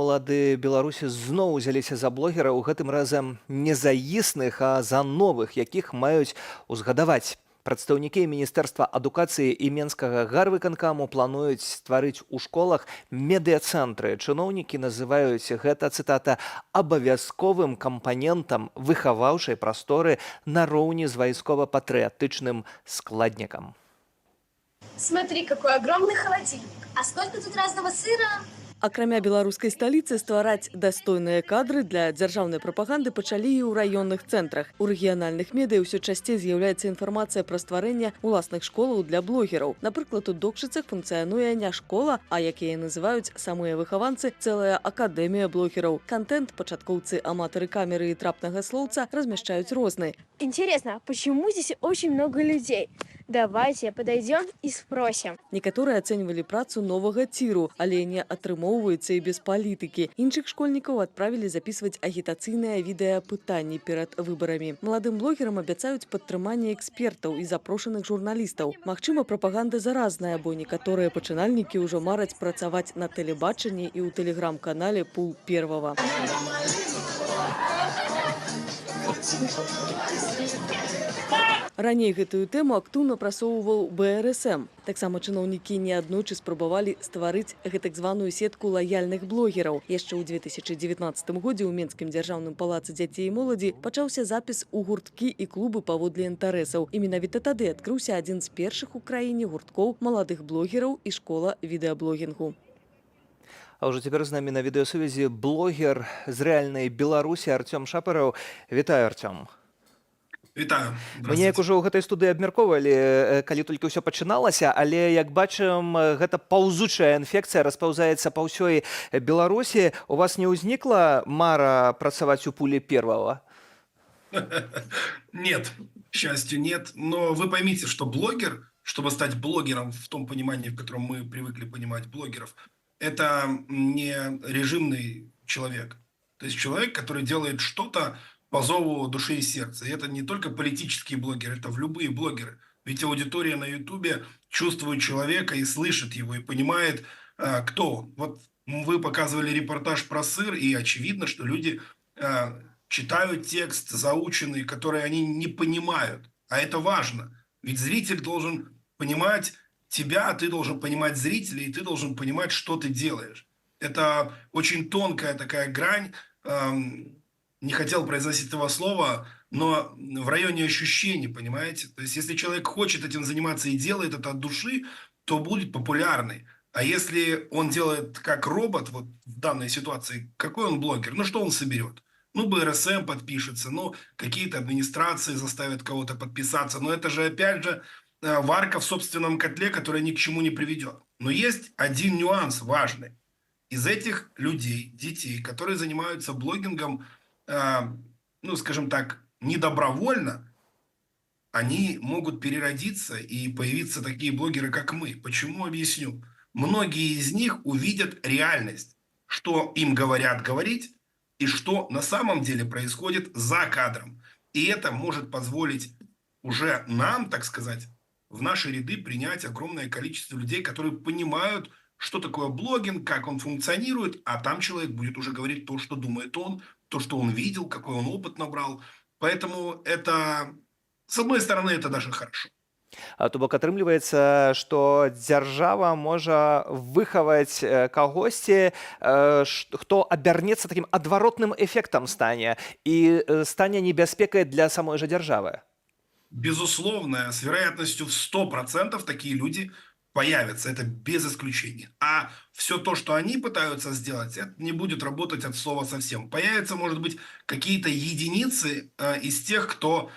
Улады Беларусі зноў узяліся за блогераў, гэтым разам не за існых, а за новых, якіх маюць узгадаваць. Прадстаўнікі Міністэрства адукацыі і Менскага гарвыканкаму плануюць стварыць у школах медыяцэнтры. Чыноўнікі называюць гэта, цытата, абавязковым кампанентам выхаваўчай прасторы нароўні з вайскова-патрыятычным складнікам. Смотри, какой огромный холодильник. А сколько тут разного сыра? Акрамя беларускай сталіцы ствараць дастойныя кадры для дзяржаўнай прапаганды пачалі і ў раённых цэнтрах. У рэгіянальных медыа ўсё часцей з'яўляецца інфармацыя пра стварэнне ўласных школаў для блогераў. Напрыклад, у Докшыцах функцыянуе не школа, а, як яе называюць самыя выхаванцы, цэлая акадэмія блогераў. Контент пачаткоўцы, аматары камеры і трапнага слоўца размяшчаюць розны. Интересно, почему здесь очень много людей? Давайте подойдем и спросим. Некаторыя ацэньвалі працу новага ціру, але не атрымоўваецца і без палітыкі. Іншых школьнікаў адправілі запісваць агітацыйныя відэапытанні перад выбарамі. Маладым блогерам абяцаюць падтрыманне экспертаў і запрошаных журналістаў. Магчыма, прапаганда заразная, бо некаторыя пачынальнікі ўжо мараць працаваць на тэлебачанні і ў тэлеграм-канале «Пул Первого». Раней гэтую тэму актыўна прасоўваў БРСМ. Таксама чыноўнікі неаднойчы спрабавалі стварыць гэтак званую сетку лаяльных блогераў. Яшчэ ў 2019 годзе ў Менскім дзяржаўным палацы дзяцей і моладзі пачаўся запіс у гурткі і клубы паводле інтарэсаў. І менавіта тады адкрыўся адзін з першых у краіне гурткоў маладых блогераў і школа відэаблогінгу. А ўжо цяпер з намі на відэасувязі блогер з рэальнай Беларусі Артём Шапараў. Вітаю, Артём. Вітаю. Мы неяк ужо ў гэтай студыі абмяркоўвалі, калі толькі ўсё пачыналася, але, як бачым, гэта паўзучая інфекцыя распаўзаецца па ўсёй Беларусі. У вас не ўзнікла мара працаваць у «Пуле Первого»? Нет, к счастью, нет. Но вы поймите, что блогер, чтобы стать блогером в том понимании, в котором мы привыкли понимать блогеров, это не режимный человек. То есть человек, который делает что-то по зову души и сердца. И это не только политические блогеры, это в любые блогеры. Ведь аудитория на Ютубе чувствует человека и слышит его, и понимает, кто он. Вот вы показывали репортаж про сыр, и очевидно, что люди читают текст заученный, который они не понимают. А это важно. Ведь зритель должен понимать тебя, а ты должен понимать зрителя, и ты должен понимать, что ты делаешь. Это очень тонкая такая грань, не хотел произносить этого слова, но в районе ощущений, понимаете? То есть, если человек хочет этим заниматься и делает это от души, то будет популярный. А если он делает как робот, вот в данной ситуации, какой он блогер? Ну, что он соберет? Ну, БРСМ подпишется, ну, какие-то администрации заставят кого-то подписаться. Но это же, опять же, варка в собственном котле, которая ни к чему не приведет. Но есть один нюанс важный. Из этих людей, детей, которые занимаются блогингом, ну, скажем так, недобровольно, они могут переродиться и появиться такие блогеры, как мы. Почему? Объясню. Многие из них увидят реальность, что им говорят говорить и что на самом деле происходит за кадром. И это может позволить уже нам, так сказать, в наши ряды принять огромное количество людей, которые понимают, что такое блогинг, как он функционирует, а там человек будет уже говорить то, что думает он, то, что он видел, какой он опыт набрал. Поэтому это, с одной стороны, это даже хорошо. То бок атрымліваецца, што дзяржава можа выхаваць кагосьці, хто абярнецца такім адваротным эфектам стане і стане небяспекай для самой жа дзяржавы. Безусловно, с вероятностью в 100% такие люди появятся, это без исключения. А все то, что они пытаются сделать, это не будет работать от слова совсем. Появятся, может быть, какие-то единицы из тех, кто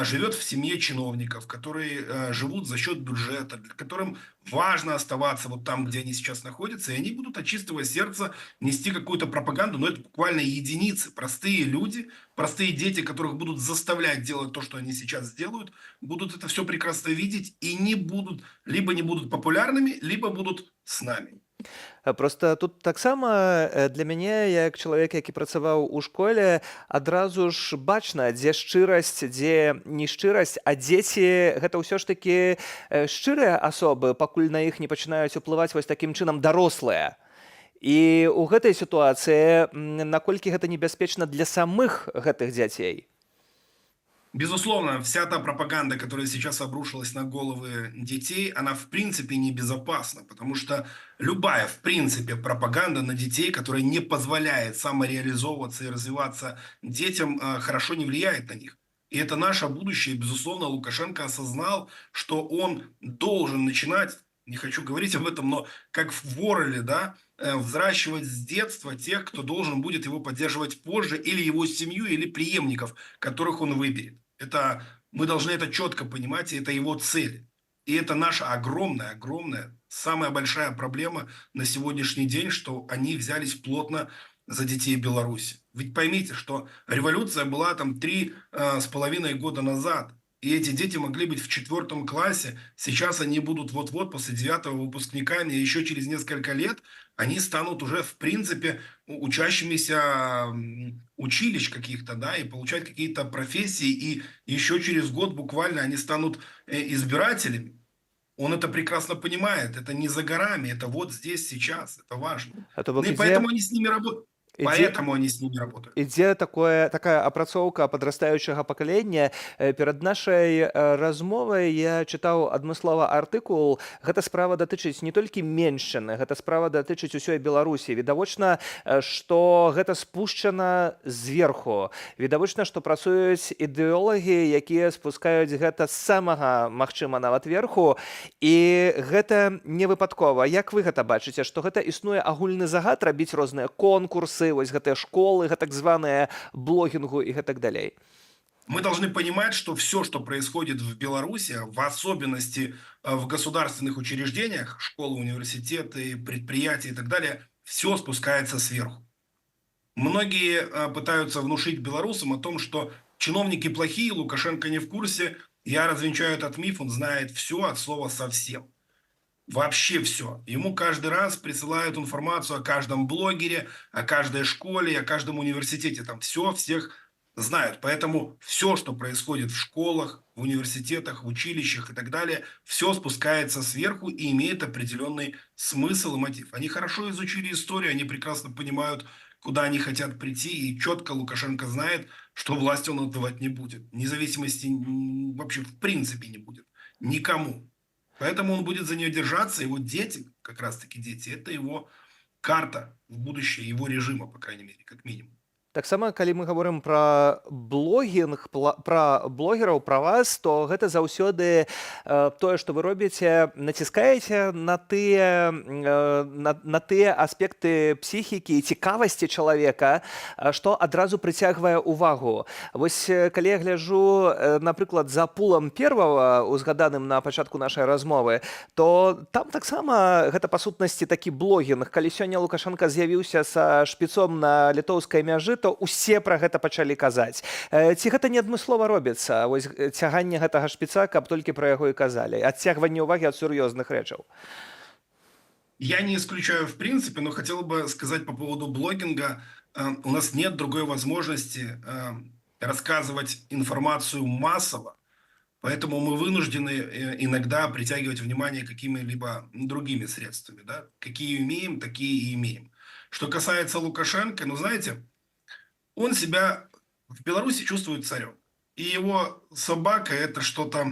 живет в семье чиновников, которые живут за счет бюджета, которым важно оставаться вот там, где они сейчас находятся, и они будут от чистого сердца нести какую-то пропаганду, но это буквально единицы, простые люди, простые дети, которых будут заставлять делать то, что они сейчас делают, будут это все прекрасно видеть и не будут, либо не будут популярными, либо будут с нами. Проста тут таксама для мяне, як чалавек, які працаваў у школе, адразу ж бачна, дзе шчырасць, дзе нешчырасць, а дзеці гэта ўсё ж такі шчырыя асобы, пакуль на іх не пачынаюць уплываць вось такім чынам дарослыя. І ў гэтай сітуацыі наколькі гэта небяспечна для самых гэтых дзяцей? Безусловно, вся та пропаганда, которая сейчас обрушилась на головы детей, она в принципе небезопасна, потому что любая, в принципе, пропаганда на детей, которая не позволяет самореализовываться и развиваться детям, хорошо не влияет на них. И это наше будущее. Безусловно, Лукашенко осознал, что он должен начинать, не хочу говорить об этом, но как в Ворле, да, взращивать с детства тех, кто должен будет его поддерживать позже, или его семью, или преемников, которых он выберет. Это, мы должны это четко понимать, и это его цель. И это наша огромная, самая большая проблема на сегодняшний день, что они взялись плотно за детей Беларуси. Ведь поймите, что революция была там 3,5 года назад, и эти дети могли быть в 4 классе, сейчас они будут вот-вот после 9 выпускниками, и еще через несколько лет они станут уже, в принципе, учащимися училищ каких-то, да, и получать какие-то профессии, и еще через год буквально они станут избирателями. Он это прекрасно понимает, это не за горами, это вот здесь, сейчас, это важно. А то Ну бок и поэтому они с ними работают. ідзе Поэтому они с ними работают. ідзе такая апрацоўка падрастаючага пакалення. Перад нашай размовай я чытаў адмыслова артыкул. Гэта справа датычыць не толькі меншчыны, гэта справа датычыць усёй Беларусі. Відавочна, што гэта спушчана зверху. Відавочна, што працуюць ідэолагі, якія спускаюць гэта з самага, магчыма, нават верху. І гэта не выпадкова. Як вы гэта бачыце, што гэта існуе агульны загад рабіць розныя конкурсы, вось гэтыя школы, так званыя блогінгу і гэтак далей? Мы должны понимать, что все, что происходит в Беларуси, в особенности в государственных учреждениях, школы, университеты, предприятия и так далее, все спускается сверху. Многие пытаются внушить белорусам о том, что чиновники плохие, Лукашенко не в курсе. Я развенчаю этот миф, он знает все от слова совсем. Вообще все. Ему каждый раз присылают информацию о каждом блогере, о каждой школе, о каждом университете. Там все всех знают. Поэтому все, что происходит в школах, в университетах, в училищах и так далее, все спускается сверху и имеет определенный смысл и мотив. Они хорошо изучили историю, они прекрасно понимают, куда они хотят прийти, и четко Лукашенко знает, что власть он отдавать не будет. Независимости вообще в принципе не будет. Никому. Поэтому он будет за нее держаться. Его дети, как раз-таки дети, это его карта в будущее, его режима, по крайней мере, как минимум. Таксама, калі мы гаворым пра блогінг, пра блогераў, пра вас, то гэта заўсёды тое, што вы робіце, націскаеце на тыя аспекты псіхікі і цікавасці чалавека, што адразу прыцягвае ўвагу. Вось калі я гляджу, напрыклад, за пулам первага, узгаданым на пачатку нашай размовы, то там таксама гэта па сутнасці такі блогінг. Калі сёння Лукашенка з'явіўся са шпіцом на літоўскай мяжы, то усе пра гэта пачалі казаць. Ці гэта не адмыслова робіцца, вось цяганне гэтага шпіца, каб толькі пра яго і казалі, адцягванне ўвагі ад сур'ёзных рэчаў? Я не исключаю в принципе, но хотел бы сказать по поводу блогинга. У нас нет другой возможности рассказывать информацию массово, поэтому мы вынуждены иногда притягивать внимание какими-либо другими средствами. Да? Какие имеем, такие и имеем. Что касается Лукашенко, ну знаете, он себя в Беларуси чувствует царем. И его собака – это что-то,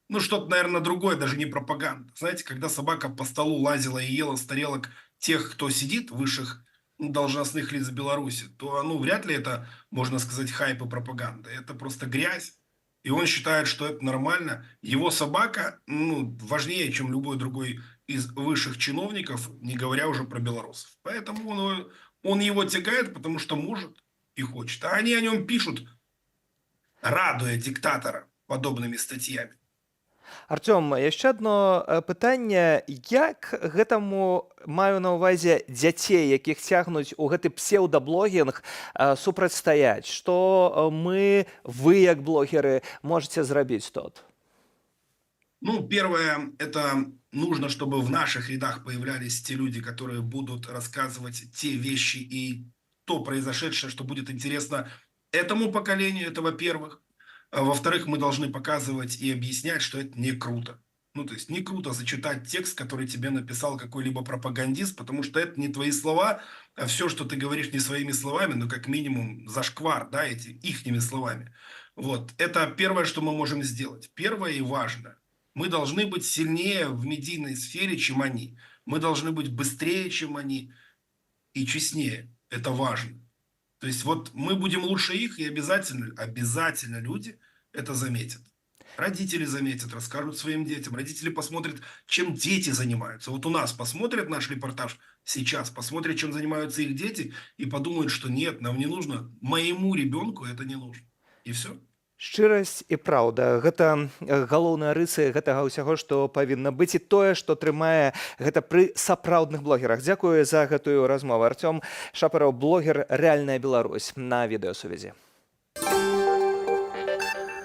ну, что-то, наверное, другое, даже не пропаганда. Знаете, когда собака по столу лазила и ела с тарелок тех, кто сидит, высших должностных лиц Беларуси, то, ну, вряд ли это, можно сказать, хайп и пропаганда. Это просто грязь. И он считает, что это нормально. Его собака, ну, важнее, чем любой другой из высших чиновников, не говоря уже про белорусов. Поэтому он его тягает, потому что может и хочет. А они о нем пишут, радуя диктатора подобными статьями. Артём, яшчэ адно пытанне. Як гэтаму, маю на ўвазе, дзяцей, якіх цягнуць у гэты псеўдаблогінг, супрацьстаяць? Што вы, як блогеры, можаце зрабіць тут? Ну, первое, это нужно, чтобы в наших рядах появлялись те люди, которые будут рассказывать те вещи и то произошедшее, что будет интересно этому поколению, это во-первых. А во-вторых, мы должны показывать и объяснять, что это не круто. Ну, то есть не круто зачитать текст, который тебе написал какой-либо пропагандист, потому что это не твои слова, а все, что ты говоришь не своими словами, но как минимум зашквар, да, эти ихними словами. Вот, это первое, что мы можем сделать. Первое и важное. Мы должны быть сильнее в медийной сфере, чем они. Мы должны быть быстрее, чем они, и честнее. Это важно. То есть вот мы будем лучше их, и обязательно люди это заметят. Родители заметят, расскажут своим детям. Родители посмотрят, чем дети занимаются. Вот у нас посмотрят наш репортаж сейчас, посмотрят, чем занимаются их дети, и подумают, что нет, нам не нужно, моему ребенку это не нужно. И все. Шчырасць і праўда гэта галоўныя рысы гэтага ўсяго, што павінна быць, і тое, што трымае гэта пры сапраўдных блогерах. Дзякую за гэтую размову. Артём Шапараў, блогер Рэальная Беларусь на відэасувязі.